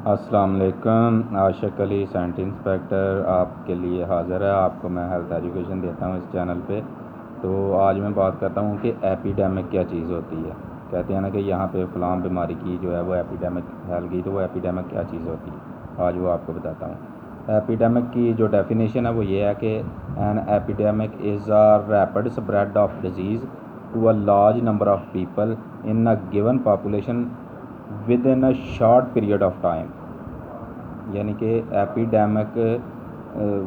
السلام علیکم. عاشق علی سینٹری انسپیکٹر آپ کے لیے حاضر ہے. آپ کو میں ہیلتھ ایجوکیشن دیتا ہوں اس چینل پہ. تو آج میں بات کرتا ہوں کہ ایپیڈیمک کیا چیز ہوتی ہے. کہتے ہیں نا کہ یہاں پہ فلاں بیماری کی جو ہے وہ ایپیڈیمک پھیل گئی, تو وہ ایپیڈیمک کیا چیز ہوتی ہے آج وہ آپ کو بتاتا ہوں. ایپیڈیمک کی جو ڈیفینیشن ہے وہ یہ ہے کہ an epidemic is a rapid spread of disease to a large number of people in a given population within a short period of time. یعنی کہ ایپیڈیمک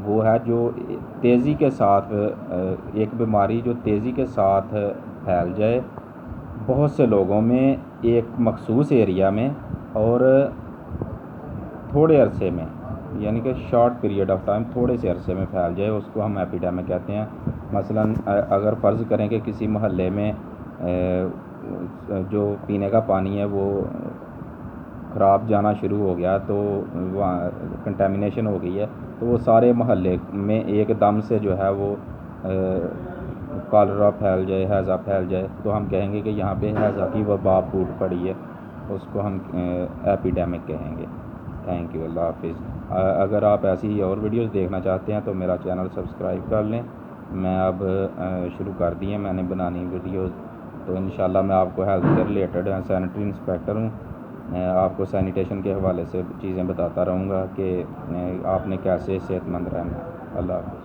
وہ ہے جو تیزی کے ساتھ ایک بیماری جو تیزی کے ساتھ پھیل جائے بہت سے لوگوں میں ایک مخصوص ایریا میں اور تھوڑے عرصے میں, یعنی کہ شارٹ پیریڈ آف ٹائم تھوڑے سے عرصے میں پھیل جائے, اس کو ہم ایپیڈیمک کہتے ہیں. مثلا اگر فرض کریں کہ کسی محلے میں جو پینے کا پانی ہے وہ خراب جانا شروع ہو گیا, تو وہاں کنٹامینیشن ہو گئی ہے, تو وہ سارے محلے میں ایک دم سے جو ہے وہ کالرا پھیل جائے, ہیضہ پھیل جائے, تو ہم کہیں گے کہ یہاں پہ ہیضہ کی وبا پھوٹ پڑی ہے, اس کو ہم ایپیڈیمک کہیں گے. تھینک یو, اللہ حافظ. اگر آپ ایسی اور ویڈیوز دیکھنا چاہتے ہیں تو میرا چینل سبسکرائب کر لیں. میں اب شروع کر دی ہیں میں نے بنانی ویڈیوز, تو انشاءاللہ میں آپ کو ہیلتھ کے ریلیٹڈ سینیٹری انسپیکٹر ہوں. آپ کو سینیٹیشن کے حوالے سے چیزیں بتاتا رہوں گا کہ آپ نے کیسے صحت مند رہنا ہے. اللہ حافظ.